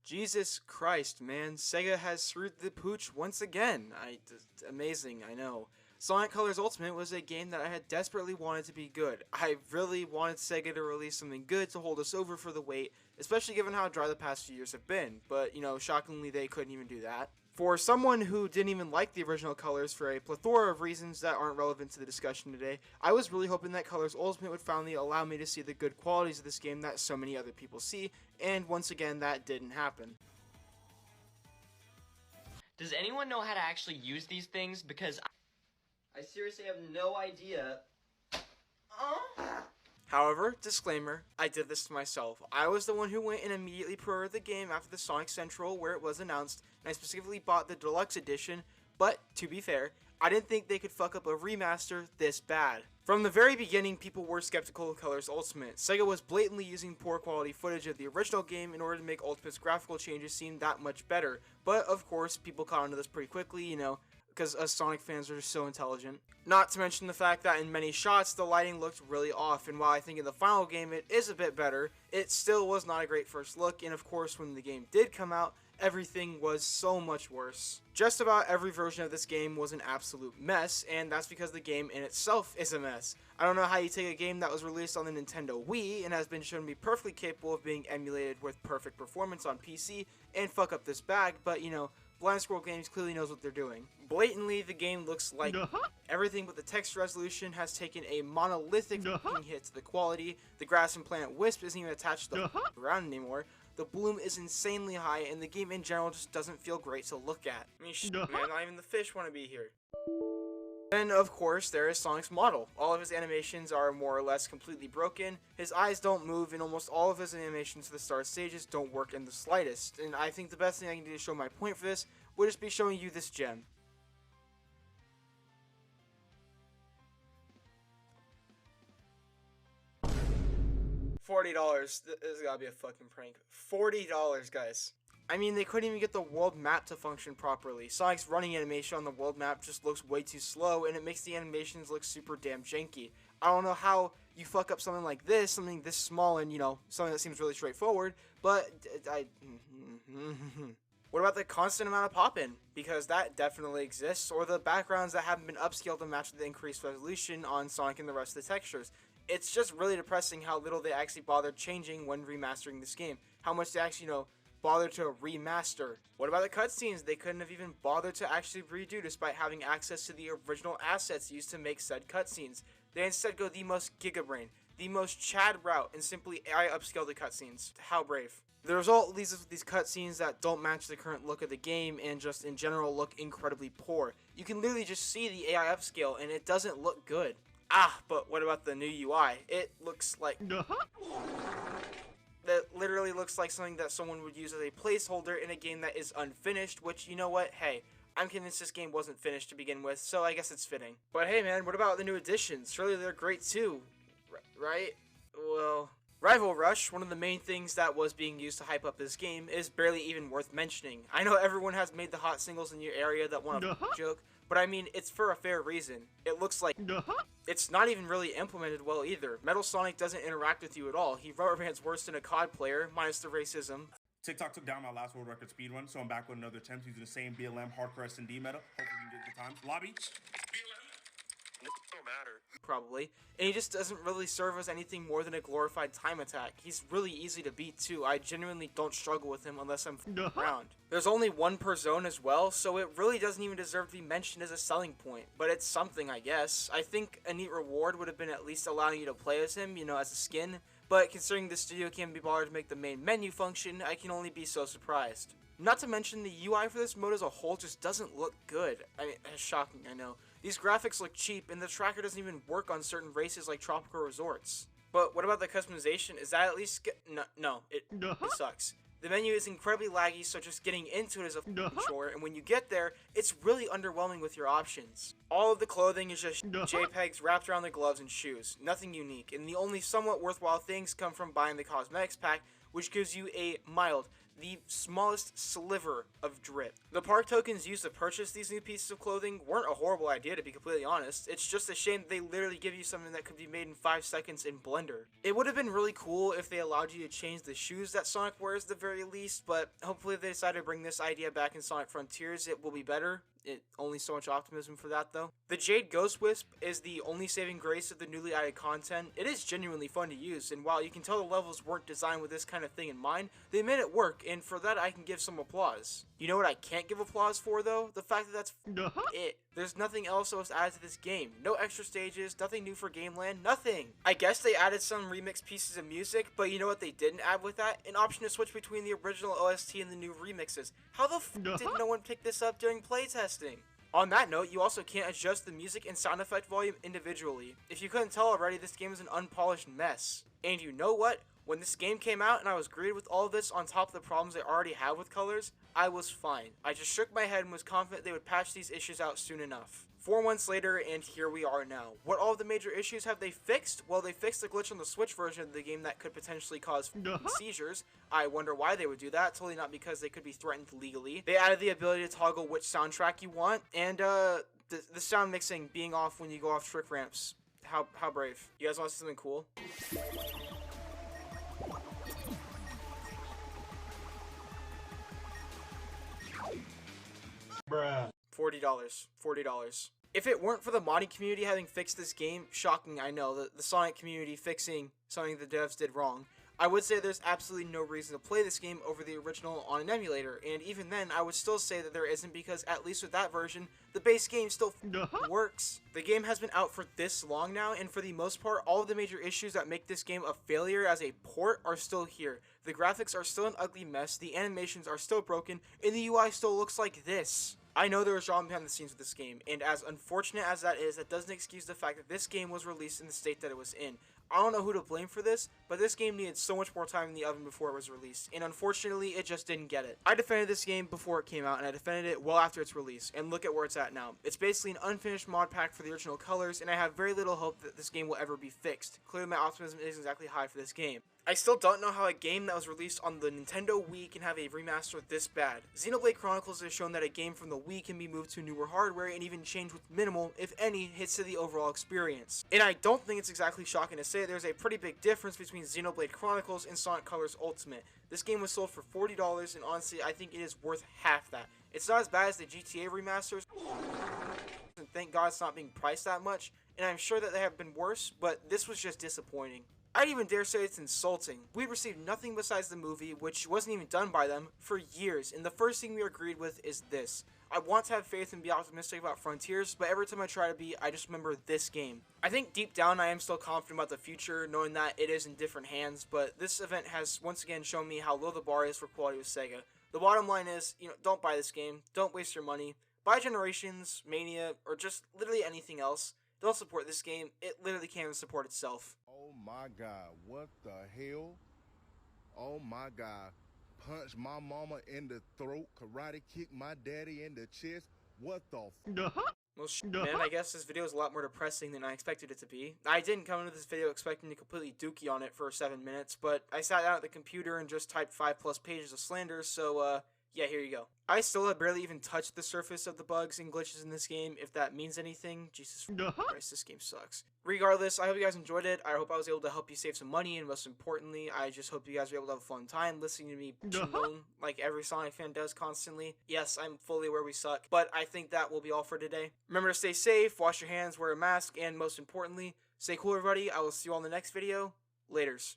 Jesus Christ, man. Sega has screwed the pooch once again. Amazing, I know. Sonic Colors Ultimate was a game that I had desperately wanted to be good. I really wanted Sega to release something good to hold us over for the wait, especially given how dry the past few years have been, but, you know, shockingly they couldn't even do that. For someone who didn't even like the original Colors for a plethora of reasons that aren't relevant to the discussion today, I was really hoping that Colors Ultimate would finally allow me to see the good qualities of this game that so many other people see, and once again, that didn't happen. Does anyone know how to actually use these things? Because I seriously have no idea. However, disclaimer, I did this to myself. I was the one who went and immediately pre-ordered the game after the Sonic Central where it was announced, and I specifically bought the Deluxe Edition, but, to be fair, I didn't think they could fuck up a remaster this bad. From the very beginning, people were skeptical of Colors Ultimate. Sega was blatantly using poor quality footage of the original game in order to make Ultimate's graphical changes seem that much better, but of course, people caught on to this pretty quickly, you know, because us Sonic fans are just so intelligent. Not to mention the fact that in many shots, the lighting looked really off, and while I think in the final game it is a bit better, it still was not a great first look, and of course when the game did come out, everything was so much worse. Just about every version of this game was an absolute mess, and that's because the game in itself is a mess. I don't know how you take a game that was released on the Nintendo Wii and has been shown to be perfectly capable of being emulated with perfect performance on PC and fuck up this bag, but you know, Blind Squirrel Games clearly knows what they're doing. Blatantly, the game looks like everything but the text resolution has taken a monolithic hit to the quality. The grass and Planet Wisp isn't even attached to the ground anymore. The bloom is insanely high, and the game in general just doesn't feel great to look at. I mean, man, not even the fish want to be here. Then, of course, there is Sonic's model. All of his animations are more or less completely broken, his eyes don't move, and almost all of his animations for the start stages don't work in the slightest. And I think the best thing I can do to show my point for this would just be showing you this gem. $40. This has gotta be a fucking prank. $40, guys. I mean, they couldn't even get the world map to function properly. Sonic's running animation on the world map just looks way too slow, and it makes the animations look super damn janky. I don't know how you fuck up something like this, something this small and, you know, something that seems really straightforward, but What about the constant amount of pop-in? Because that definitely exists, or the backgrounds that haven't been upscaled to match the increased resolution on Sonic and the rest of the textures. It's just really depressing how little they actually bothered changing when remastering this game. How much they actually, you know, bothered to remaster. What about the cutscenes? They couldn't have even bothered to actually redo despite having access to the original assets used to make said cutscenes. They instead go the most Gigabrain, the most Chad route, and simply AI upscale the cutscenes. How brave. The result leaves us with these cutscenes that don't match the current look of the game and just in general look incredibly poor. You can literally just see the AI upscale and it doesn't look good. But what about the new UI? It looks like... That literally looks like something that someone would use as a placeholder in a game that is unfinished, which, you know what, hey, I'm convinced this game wasn't finished to begin with, so I guess it's fitting. But hey man, what about the new additions? Surely they're great too, right? Well... Rival Rush, one of the main things that was being used to hype up this game, is barely even worth mentioning. I know everyone has made the hot singles in your area that want to joke, but I mean, it's for a fair reason. It looks like it's not even really implemented well either. Metal Sonic doesn't interact with you at all. He rubber bands worse than a COD player, minus the racism. TikTok took down my last world record speedrun, so I'm back with another attempt using the same BLM hardcore S&D meta. Hopefully we can get the times. Lobby. It don't matter. Probably. And he just doesn't really serve as anything more than a glorified time attack. He's really easy to beat too. I genuinely don't struggle with him unless I'm around. There's only one per zone as well, so it really doesn't even deserve to be mentioned as a selling point. But it's something, I guess. I think a neat reward would have been at least allowing you to play as him, you know, as a skin. But considering the studio can't be bothered to make the main menu function, I can only be so surprised. Not to mention, the UI for this mode as a whole just doesn't look good. I mean, it's shocking, I know. These graphics look cheap, and the tracker doesn't even work on certain races like Tropical Resorts. But what about the customization? Is that at least... No, it sucks. The menu is incredibly laggy, so just getting into it is a chore, and when you get there, it's really underwhelming with your options. All of the clothing is just JPEGs wrapped around the gloves and shoes. Nothing unique, and the only somewhat worthwhile things come from buying the Cosmetics pack, which gives you a mild, the smallest sliver of drip. The park tokens used to purchase these new pieces of clothing weren't a horrible idea, to be completely honest. It's just a shame that they literally give you something that could be made in 5 seconds in Blender. It would have been really cool if they allowed you to change the shoes that Sonic wears at the very least, but hopefully if they decide to bring this idea back in Sonic Frontiers, it will be better. Only so much optimism for that though. The Jade Ghost Wisp is the only saving grace of the newly added content. It is genuinely fun to use, and while you can tell the levels weren't designed with this kind of thing in mind, they made it work, and for that I can give some applause. You know what I can't give applause for though? The fact that that's it. There's nothing else that was added to this game. No extra stages, nothing new for Gameland, nothing. I guess they added some remixed pieces of music, but you know what they didn't add with that? An option to switch between the original OST and the new remixes. How the f did no one pick this up during playtesting? On that note, you also can't adjust the music and sound effect volume individually. If you couldn't tell already, this game is an unpolished mess. And you know what? When this game came out and I was greeted with all of this on top of the problems I already have with colors, I was fine. I just shook my head and was confident they would patch these issues out soon enough. 4 months later, and here we are now. What all of the major issues have they fixed? Well, they fixed the glitch on the Switch version of the game that could potentially cause seizures. I wonder why they would do that. Totally not because they could be threatened legally. They added the ability to toggle which soundtrack you want, and the sound mixing being off when you go off trick ramps. How brave. You guys want to see something cool? Bruh. $40. If it weren't for the modding community having fixed this game, shocking I know, the Sonic community fixing something the devs did wrong, I would say there's absolutely no reason to play this game over the original on an emulator, and even then I would still say that there isn't, because at least with that version, the base game still works. The game has been out for this long now, and for the most part, all of the major issues that make this game a failure as a port are still here. The graphics are still an ugly mess, the animations are still broken, and the UI still looks like this. I know there was drama behind the scenes with this game, and as unfortunate as that is, that doesn't excuse the fact that this game was released in the state that it was in. I don't know who to blame for this, but this game needed so much more time in the oven before it was released, and unfortunately, it just didn't get it. I defended this game before it came out, and I defended it well after its release, and look at where it's at now. It's basically an unfinished mod pack for the original colors, and I have very little hope that this game will ever be fixed. Clearly, my optimism isn't exactly high for this game. I still don't know how a game that was released on the Nintendo Wii can have a remaster this bad. Xenoblade Chronicles has shown that a game from the Wii can be moved to newer hardware and even changed with minimal, if any, hits to the overall experience. And I don't think it's exactly shocking to say there's a pretty big difference between Xenoblade Chronicles and Sonic Colors Ultimate. This game was sold for $40, and honestly, I think it is worth half that. It's not as bad as the GTA remasters, and thank God it's not being priced that much, and I'm sure that they have been worse, but this was just disappointing. I'd even dare say it's insulting. We received nothing besides the movie, which wasn't even done by them, for years, and the first thing we agreed with is this. I want to have faith and be optimistic about Frontiers, but every time I try to be, I just remember this game. I think deep down I am still confident about the future, knowing that it is in different hands, but this event has once again shown me how low the bar is for quality with Sega. The bottom line is, don't buy this game, don't waste your money, buy Generations, Mania, or just literally anything else. Don't support this game, it literally can't even support itself. Oh my God, what the hell? Oh my God, punch my mama in the throat, karate kick my daddy in the chest, what the Well, man, I guess this video is a lot more depressing than I expected it to be. I didn't come into this video expecting to completely dookie on it for 7 minutes, but I sat down at the computer and just typed 5+ pages of slander, so, yeah, here you go. I still have barely even touched the surface of the bugs and glitches in this game, if that means anything. Jesus Christ, this game sucks. Regardless, I hope you guys enjoyed it. I hope I was able to help you save some money, and most importantly, I just hope you guys were able to have a fun time listening to me moan like every Sonic fan does constantly. Yes, I'm fully aware we suck, but I think that will be all for today. Remember to stay safe, wash your hands, wear a mask, and most importantly, stay cool, everybody. I will see you all in the next video. Laters.